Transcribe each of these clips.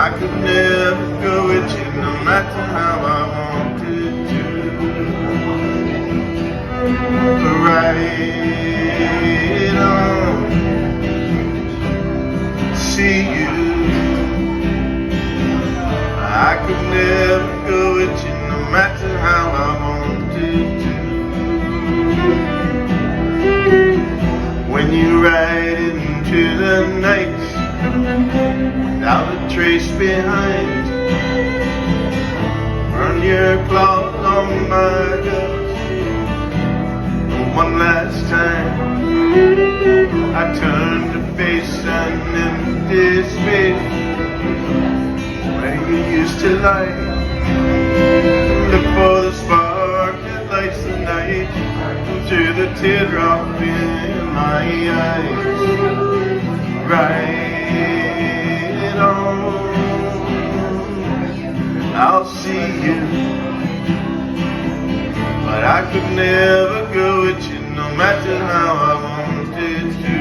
I could never go with you no matter how I wanted to. Right on, see you. I could never go with you no matter how I wanted to. When you ride into the night without a trace behind, run your claws on my dust one last time. I turn to face an empty space where you used to lie. Look for the spark that lights the night to the teardrop in my eyes. Right on, I'll see you, but I could never go with you no matter how I wanted to.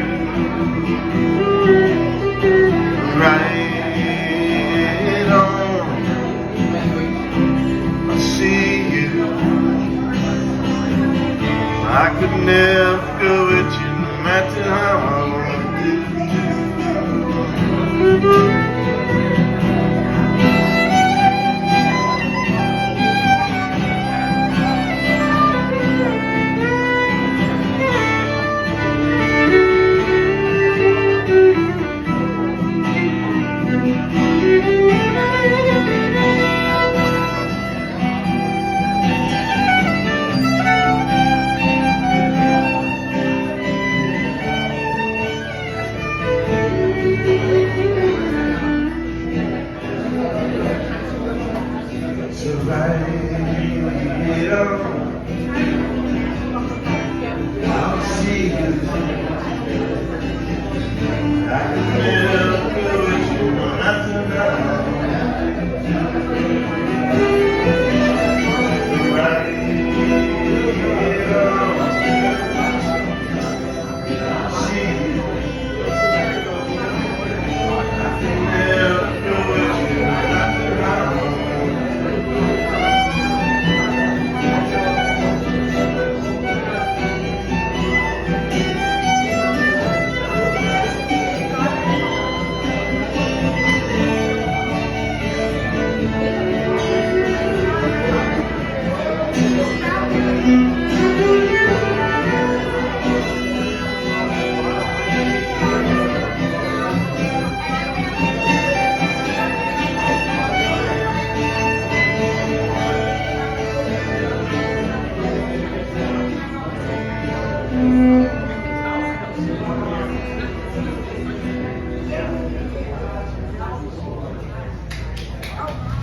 Right on, I'll see you, I could never go with you no matter how I wanted to. I'll see you. I can never go with you, not tonight.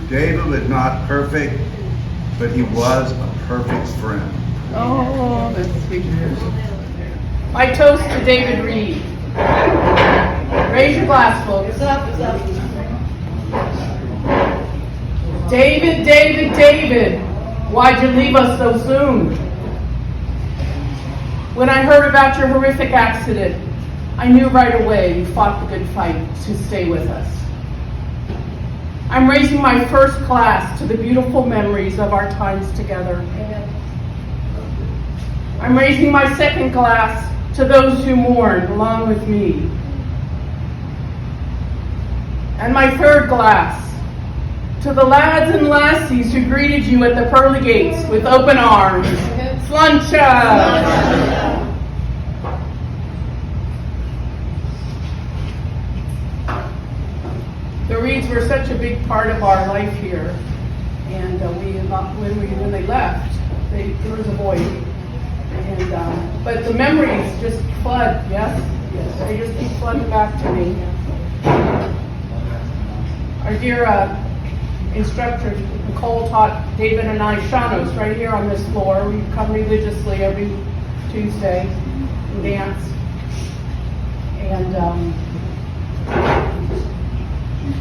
David was not perfect, but he was a perfect friend. Oh, that's sweet. My toast to David Reid. Raise your glass, folks. Up. David, David, David, why'd you leave us so soon? When I heard about your horrific accident, I knew right away you fought the good fight to stay with us. I'm raising my first glass to the beautiful memories of our times together. I'm raising my second glass to those who mourn along with me. And my third glass to the lads and lassies who greeted you at the pearly gates with open arms. Sluncha! The Reids were such a big part of our life here, and when they left, there was a void. And but the memories just flood. Yes, they just keep flooding back to me. Our dear instructor Nicole taught David and I shanos right here on this floor. We come religiously every Tuesday and dance. And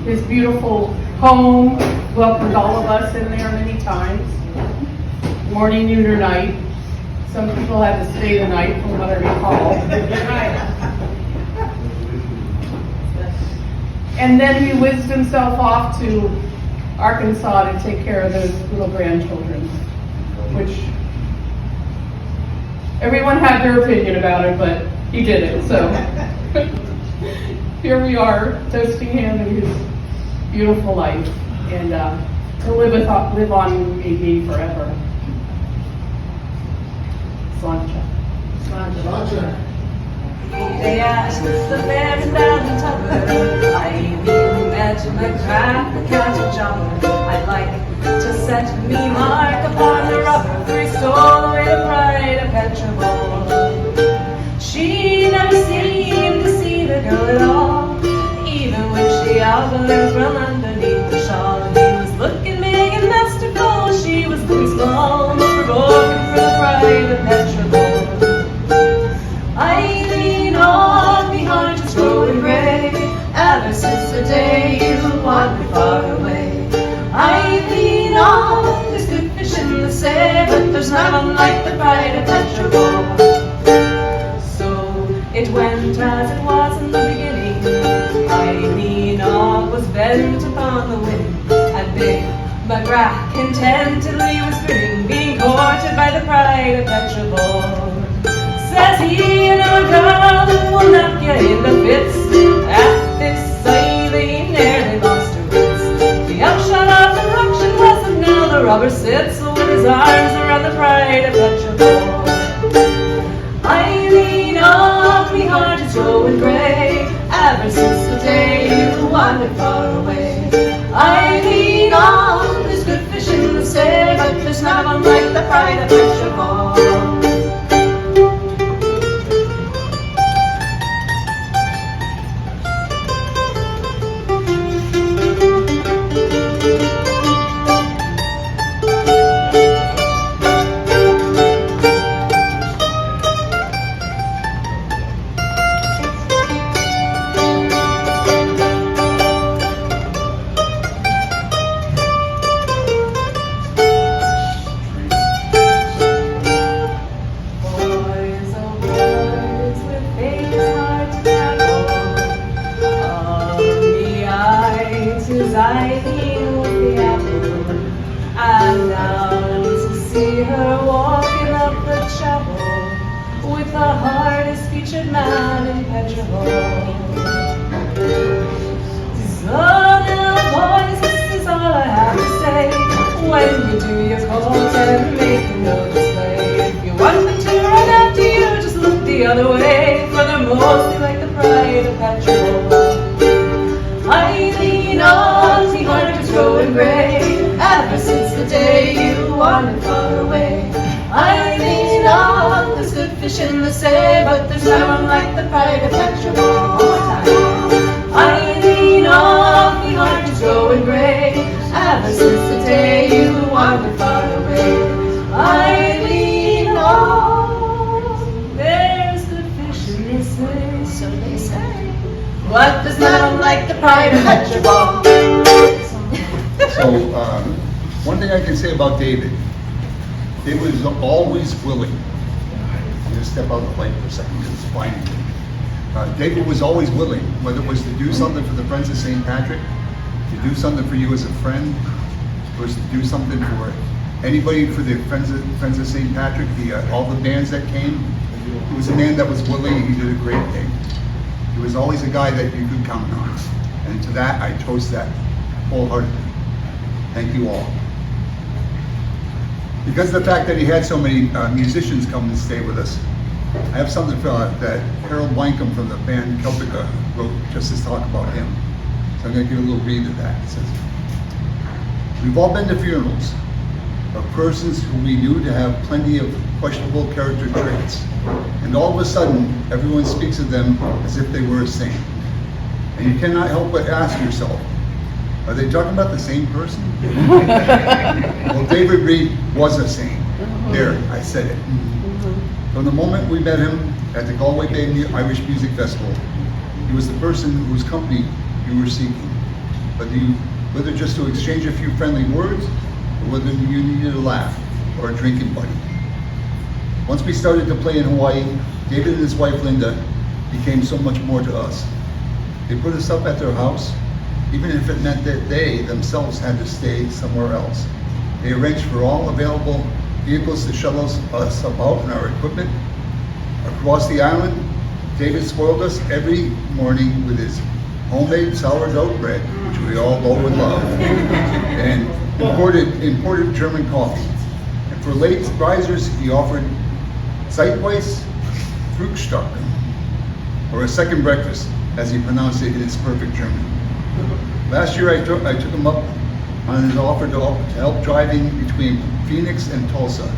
this beautiful home welcomed all of us in there many times, morning, noon, or night. Some people had to stay the night, from what I recall. And then he whizzed himself off to Arkansas to take care of those little grandchildren, which everyone had their opinion about it, but he did it. So here we are, toasting him in his beautiful life, and to live on in me forever. Slancha. They asked the fairs down the tucker. I imagine the craft, the cat and jumper. I'd like to set me mark upon the rubber, for he stole away the pride of Petrobol. She never seemed to see the girl at all, even when she outlined from underneath the shawl. He was looking big and masterful, she was looking small, most provoking for the pride of Petrobol. I lean on me heart is growing gray, ever since the day you wandered far away. I lean on, there's good fish in the sea, but there's none like the pride of Petrobol. So it went as it was in the beginning. I lean on was bent upon the wind, and big McGrath contentedly was grinning, being courted by the pride of Petrobol. Says he, you know, a girl who will knock you into fits. At this sight they nearly lost her wits. The upshot of the ruction was that now the robber sits with his arms around the pride of Petrobol. I lean on, me heart is growing grey, ever since the day you wandered far away. I lean on, there's good fish in the sea, but there's none of them like the pride of Petrobol. I lean with the apple, and down to see her walking up the chapel with the hardest featured man in Petrobol. So now, boys, this is all I have to say. When you do your calls and make no display, if you want them to run after you, just look the other way, for they're mostly like the pride of Petrobol. I lean on, me heart is growing grey, ever since the day you wandered far away. I lean on, there's good fish in the sea, but there's no one like the pride of Petrobol. I lean on, me heart is growing grey, ever since the day you wandered far away. I lean on, there's good fish in the sea, so they say, but there's none like the pride of Petrobol. So, one thing I can say about David was always willing. I'm going to step out of the light for a second because it's blinding me. David was always willing, whether it was to do something for the Friends of St. Patrick, to do something for you as a friend, was to do something for anybody for the Friends of St. Patrick, all the bands that came. He was a man that was willing, and he did a great thing. He was always a guy that you could count on. And to that, I toast that wholeheartedly. Thank you all. Because of the fact that he had so many musicians come and stay with us, I have something that Harold Wankum from the band Celtica wrote just to talk about him. So I'm going to give a little read of that. It says, "We've all been to funerals of persons who we knew to have plenty of questionable character traits. And all of a sudden, everyone speaks of them as if they were a saint. And you cannot help but ask yourself, are they talking about the same person?" Well, David Reid was a saint. There, I said it. From the moment we met him at the Galway Bay Irish Music Festival, he was the person whose company you were seeking. Whether just to exchange a few friendly words, or whether you needed a laugh or a drinking buddy. Once we started to play in Hawaii, David and his wife Linda became so much more to us. They put us up at their house, even if it meant that they themselves had to stay somewhere else. They arranged for all available vehicles to shuttle us about and our equipment across the island. David spoiled us every morning with his homemade sourdough bread, which we all know and love, and imported German coffee. And for late risers, he offered Zeitweiss Frühstück, or a second breakfast, as he pronounced it in his perfect German. Last year, I took him up on his offer to help driving between Phoenix and Tulsa.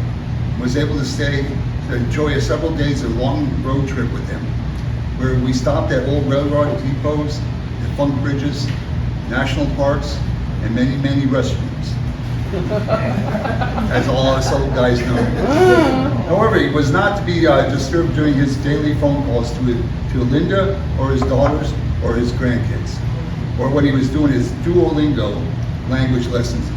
Was able to enjoy several days of long road trip with him, where we stopped at old railroad depots, defunct bridges, national parks, and many, many restrooms, as all us old guys know. However, he was not to be disturbed during his daily phone calls to Linda or his daughters or his grandkids, or when he was doing his Duolingo language lessons.